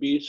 20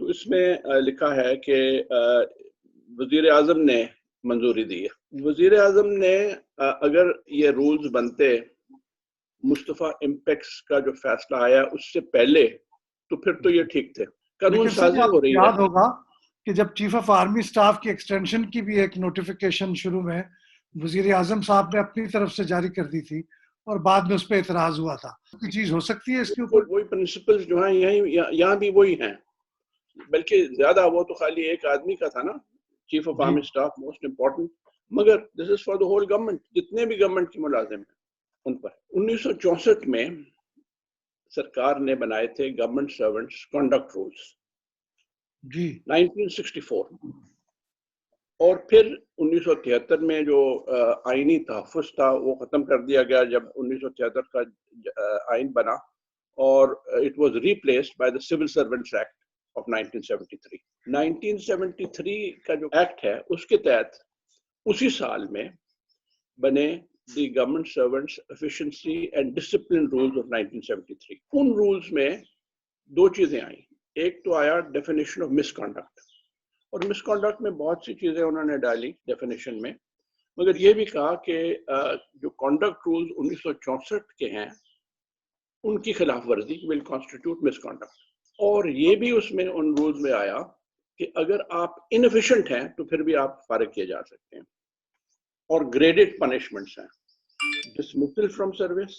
تو اس میں لکھا ہے کہ وزیر اعظم نے منظوری دی ہے. وزیر اعظم نے اگر یہ رولز بنتے مصطفیٰ امپیکس کا جو فیصلہ آیا اس سے پہلے تو پھر تو یہ ٹھیک تھے. قانون لیکن سازی آپ ہو کو رہی ہے. یاد ہوگا کہ جب چیف آف آرمی سٹاف کی ایکسٹینشن کی بھی ایک نوٹیفیکیشن شروع میں وزیر اعظم صاحب نے اپنی طرف سے جاری کر دی تھی اور بعد میں اس پہ اعتراض ہوا تھا. کوئی چیز ہو سکتی ہے اس کے اوپر؟ وہی پرنسپلز جو ہیں یہاں بھی وہی ہیں، بلکہ زیادہ وہ تو خالی ایک آدمی کا تھا نا، chief of army staff most important, مگر this is for the whole government, جتنے بھی گورنمنٹ کے ملازم ہیں ان پر. 1964 میں سرکار نے بنائے تھے گورنمنٹ سرونٹس کنڈکٹ رولز، جی 1964. اور پھر 1973 میں جو آئینی تحفظ تھا وہ ختم کر دیا گیا جب 1973 کا آئین بنا، اور it was replaced by the civil servants act of 1973. 1973 کا جو ایکٹ ہے اس کے تحت اسی سال میں بنے the government servants efficiency and discipline rules of 1973. ان رولز میں دو چیزیں آئیں. ایک تو آیا ڈیفینیشن آف مس کنڈکٹ، اور مس کنڈکٹ میں بہت سی چیزیں انہوں نے ڈالی ڈیفینیشن میں، مگر یہ بھی کہا کہ جو کنڈکٹ رولز 1964 کے ہیں ان کی خلاف ورزی ول کانسٹیٹیوٹ مس کنڈکٹ. اور یہ بھی اس میں ان رولز میں آیا کہ اگر آپ انفیشینٹ ہیں تو پھر بھی آپ فارغ کیے جا سکتے ہیں. اور گریڈڈ پنشمنٹس ہیں، dismissal from service,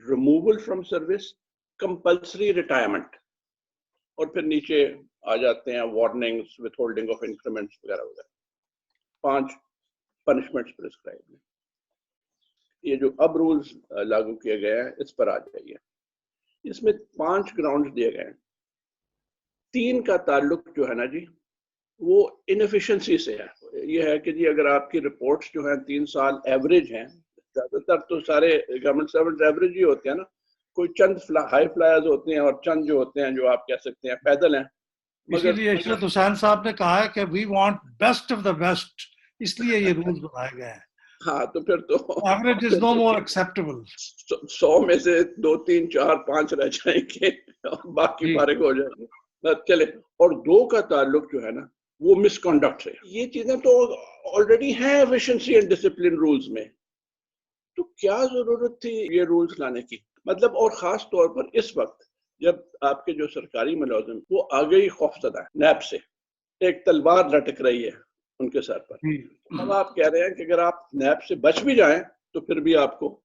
removal from service, compulsory retirement, اور پھر نیچے آ جاتے ہیں warnings, with holding of increments وغیرہ وغیرہ. 5 پنشمنٹس پرسکرائب ہیں. یہ جو اب رولز لاگو کیے گئے ہیں اس پر آ جائیے. اس میں 5 گراؤنڈز دیے گئے ہیں. 3 کا تعلق جو ہے نا جی وہ انفیشنسی سے ہے. یہ ہے کہ جی اگر آپ کی رپورٹس جو ہیں 3 سال ایوریج ہیں، زیادہ تر تو سارے گورنمنٹ سرونٹس ایوریج ہی ہوتے ہیں نا، کوئی چند ہائی فلائرز ہوتے ہیں اور چند جو ہوتے ہیں جو آپ کہہ سکتے ہیں پیدل ہیں. اسی لیے عشرت حسین صاحب نے کہا ہے کہ we want best of the best, اس لیے یہ رولز بنائے گئے ہیں. ہاں تو پھر تو average is know more acceptable. 100 میں سے 2 3 4 5 رہ جائیں گے اور باقی فارغ ہو جائیں گے. چلے. اور 2 کا تعلق جو ہے نا وہ مس کنڈکٹ سے. یہ چیزیں تو آلریڈی ہیں ایفیشنسی اینڈ ڈسپلن رولز میں، تو کیا ضرورت تھی یہ رولز لانے کی؟ مطلب اور خاص طور پر اس وقت جب آپ کے جو سرکاری ملازم وہ آگے ہی خوف زدہ ہے نیب سے، ایک تلوار لٹک رہی ہے ان کے سر پر. اب آپ کہہ رہے ہیں کہ اگر آپ نیب سے بچ بھی جائیں تو پھر بھی آپ کو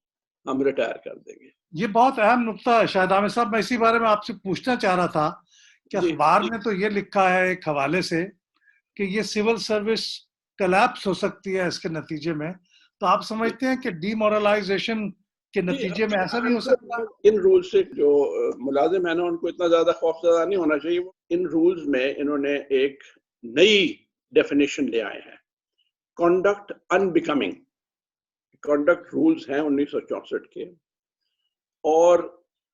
ہم ریٹائر کر دیں گے. یہ بہت اہم نقطہ ہے شاہد عامر صاحب. میں اسی بارے میں آپ سے پوچھنا چاہ رہا تھا کہ اخبار میں تو یہ لکھا ہے ایک حوالے سے کہ یہ سول سروس کلیپس ہو سکتی ہے اس کے نتیجے میں، تو آپ سمجھتے ہیں کہ ڈی مورلائزیشن کے نتیجے میں ایسا بھی ہو سکتا ہے؟ ان رول سے جو ملازم ہیں نا ان کو اتنا زیادہ خوف زدہ نہیں ہونا چاہیے. ان رولز میں انہوں نے ایک نئی ڈیفینیشن لے آئے ہیں، conduct unbecoming. Conduct rules ہیں 1964 کے، اور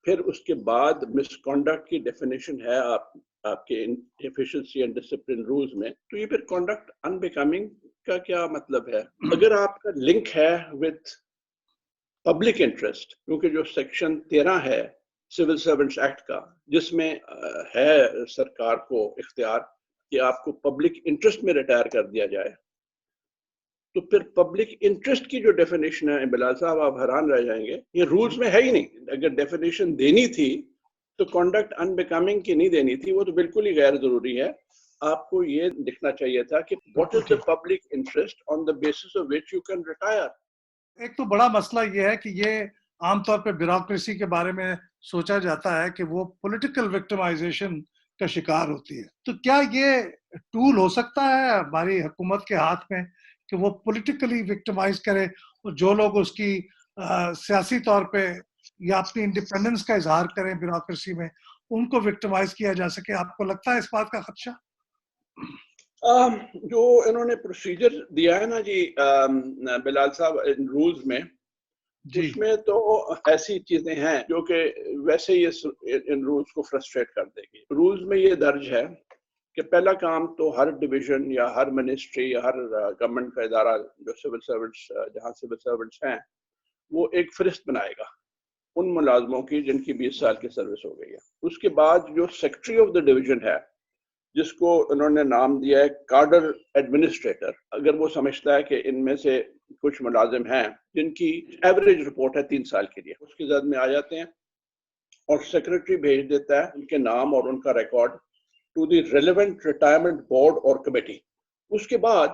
پھر اس کے بعد مس کنڈکٹ کی ڈیفینیشن ہے آپ کے ایفیشنسی اینڈ ڈسپلن رولز میں. تو یہ پھر کنڈکٹ ان بیکمنگ کا کیا مطلب ہے؟ اگر آپ کا لنک ہے وتھ پبلک انٹرسٹ، کیونکہ جو سیکشن 13 ہے سول سرونٹس ایکٹ کا جس میں ہے سرکار کو اختیار کہ آپ کو پبلک انٹرسٹ میں ریٹائر کر دیا جائے، تو پھر پبلک انٹرسٹ کی جو ڈیفینیشن ہے بلال صاحب آپ حیران رہ جائیں گے، یہ رولز میں ہے ہی نہیں. اگر ڈیفینیشن دینی تھی تو کنڈکٹ ان بیکمنگ کی نہیں دینی تھی، وہ تو بالکل ہی غیر ضروری ہے. آپ کو یہ لکھنا چاہیے تھا کہ what is the public interest on the basis of which you can retire. ایک تو بڑا مسئلہ یہ ہے کہ یہ عام طور پہ بیوروکریسی کے بارے میں سوچا جاتا ہے کہ وہ پولیٹیکل وکٹمائزیشن کا شکار ہوتی ہے. تو کیا یہ ٹول ہو سکتا ہے ہماری حکومت کے ہاتھ میں کہ وہ پولیٹیکلی وکٹمائز کرے اور جو لوگ اس کی سیاسی طور پہ یا اپنی انڈیپینڈنس کا اظہار کریں بیوروکریسی میں ان کو وکٹمائز کیا جا سکے؟ آپ کو لگتا ہے اس بات کا خدشہ؟ جو انہوں نے پروسیجر دیا ہے نا جی بلال صاحب ان رولز میں، اس میں تو ایسی چیزیں ہیں جو کہ ویسے ہی ان رولز کو فرسٹریٹ کر دے گی. رولز میں یہ درج ہے کہ پہلا کام تو ہر ڈویژن یا ہر منسٹری یا ہر گورنمنٹ کا ادارہ جو سول سرونٹس جہاں سول سرونٹس ہیں وہ ایک فہرست بنائے گا ان ملازموں کی جن کی 20 سال کی سروس ہو گئی ہے. اس کے بعد جو سیکرٹری آف دا ڈویژن ہے جس کو انہوں نے نام دیا ہے کارڈر ایڈمنسٹریٹر. اگر وہ سمجھتا ہے کہ ان میں سے کچھ ملازم ہیں جن کی ایوریج رپورٹ ہے 3 سال کے لیے، اس کی زد میں آ جاتے ہیں اور سیکرٹری بھیج دیتا ہے ان کے نام اور ان کا record to the relevant retirement board اور کمیٹی. اس کے بعد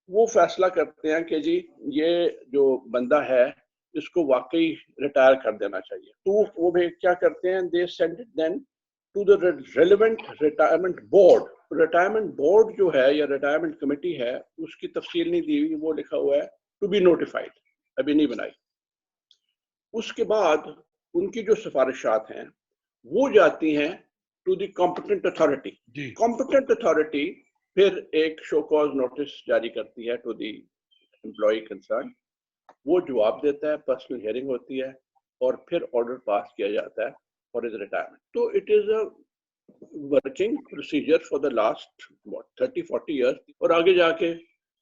وہ فیصلہ کرتے ہیں کہ جی یہ جو بندہ ہے اس کو واقعی ریٹائر کر دینا چاہیے. تو وہ بھی کیا کرتے ہیں، they send it then to the relevant retirement board. Retirement board جو ہے یا ریٹائرمنٹ کمیٹی ہے اس کی تفصیل نہیں دی ہوئی، وہ لکھا ہوا ہے ٹو بی نوٹیفائڈ، ابھی نہیں بنائی. اس کے بعد ان کی جو سفارشات ہیں وہ جاتی ہیں to the competent authority. Competent authority پھر ایک شو کاز نوٹس جاری کرتی ہے ٹو دی امپلائی کنسرن. وہ جواب دیتا ہے، پرسنل ہیئرنگ ہوتی ہے اور پھر آرڈر پاس کیا جاتا ہے فار ہز ریٹائرمنٹ. تو it is a working procedure for the last 30-40 years. اور آگے جا کے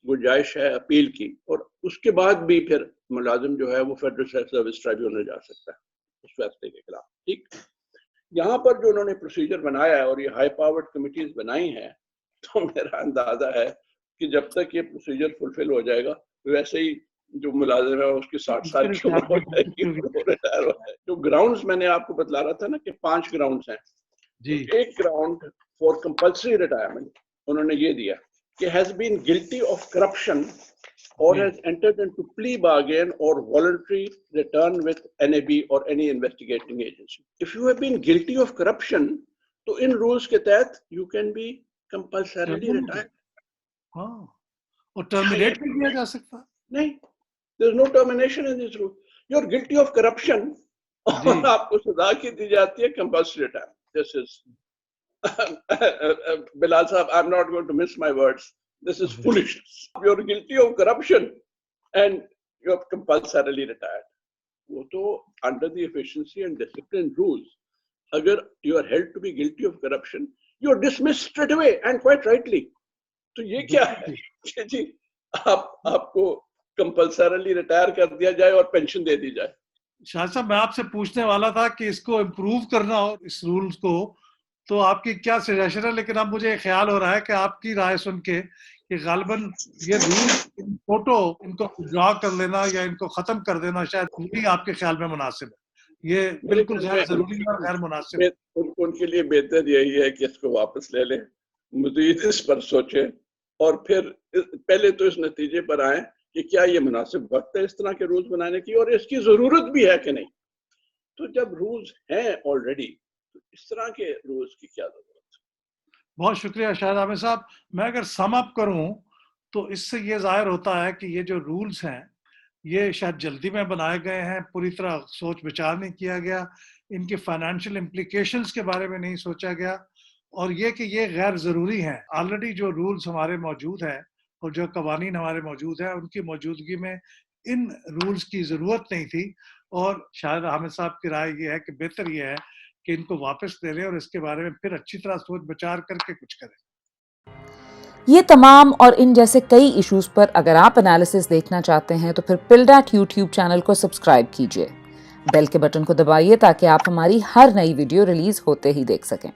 گنجائش ہے اپیل کی، اور اس کے بعد بھی پھر ملازم جو ہے وہ فیڈرل سروس ٹرائبیونل جا سکتا ہے اس فیصلے کے خلاف. ٹھیک، یہاں پر جو انہوں نے پروسیجر بنایا ہے اور یہ ہائی پاورڈ کمیٹیز بنائی ہیں، تو میرا اندازہ ہے کہ جب تک یہ پروسیجر فلفل ہو جائے گا ویسے ہی جو ملازم ہے اس کی 60 سال کی عمر ہو جائے گی، وہ ریٹائر ہو جائے. جو گراؤنڈز میں نے آپ کو بتلا رہا تھا نا کہ 5 گراؤنڈز ہیں، ایک گراؤنڈ فار کمپلسری ریٹائرمنٹ انہوں نے یہ دیا کہ has been guilty of corruption or has entered into plea bargain or voluntary return with NAB or any investigating agency. If you have been guilty of corruption, تو ان rules کے تحت you can be compulsorily retired. ہاں، اور terminate بھی کیا جا سکتا نہیں، there is no termination in this rule. You are guilty of corruption اور آپ کو سزا کی دی جاتی ہے compulsory retirement. This is Bilal sahab, I'm not going to miss my words. This is foolishness. You're guilty of corruption and you're compulsorily retired. وہ تو under the efficiency and discipline rules, اگر you are held to be guilty of corruption, you're dismissed straight away and quite rightly. تو یہ کیا ہے کہ جی آپ کو compulsorily retire کر دیا جائے اور پینشن دے دی جائے. شاہ صاحب، میں آپ سے پوچھنے والا تھا کہ اس کو امپروو کرنا ہو اس رولز کو، تو آپ کی کیا سجیشن ہے؟ لیکن اب مجھے خیال ہو رہا ہے کہ آپ کی رائے سن کے کہ غالباً یہ رول فوٹو ان کو ڈرا کر لینا یا ان کو ختم کر دینا شاید وہی آپ کے خیال میں مناسب ہے. یہ بالکل غیر ضروری اور غیر مناسب ہے. ان کے لیے بہتر یہی ہے کہ اس کو واپس لے لیں، مزید اس پر سوچیں اور پھر پہلے تو اس نتیجے پر آئیں کہ کیا یہ مناسب وقت ہے اس طرح کے رولز بنانے کی اور اس کی ضرورت بھی ہے کہ نہیں. تو جب رولز ہیں آلریڈی تو اس طرح کے رولز کی کیا ضرورت ہے؟ بہت شکریہ شاہد عامر صاحب. میں اگر سم اپ کروں تو اس سے یہ ظاہر ہوتا ہے کہ یہ جو رولز ہیں یہ شاید جلدی میں بنائے گئے ہیں، پوری طرح سوچ بچار نہیں کیا گیا، ان کے فائنینشیل امپلیکیشنز کے بارے میں نہیں سوچا گیا، اور یہ کہ یہ غیر ضروری ہیں. آلریڈی جو رولز ہمارے موجود ہیں اور جو قوانین ہمارے موجود ہیں ان کی موجودگی میں ان رولز کی ضرورت نہیں تھی. اور شاہد حامد صاحب کی رائے یہ ہے کہ بہتر یہ ہے کہ ان کو واپس لے لیں اور اس کے بارے میں پھر اچھی طرح سوچ بچار کر کے کچھ کریں. یہ تمام اور ان جیسے کئی ایشوز پر اگر آپ انالیسس دیکھنا چاہتے ہیں تو پھر پلڈاٹ یوٹیوب چینل کو سبسکرائب کیجئے، بیل کے بٹن کو دبائیے تاکہ آپ ہماری ہر نئی ویڈیو ریلیز ہوتے ہی دیکھ سکیں.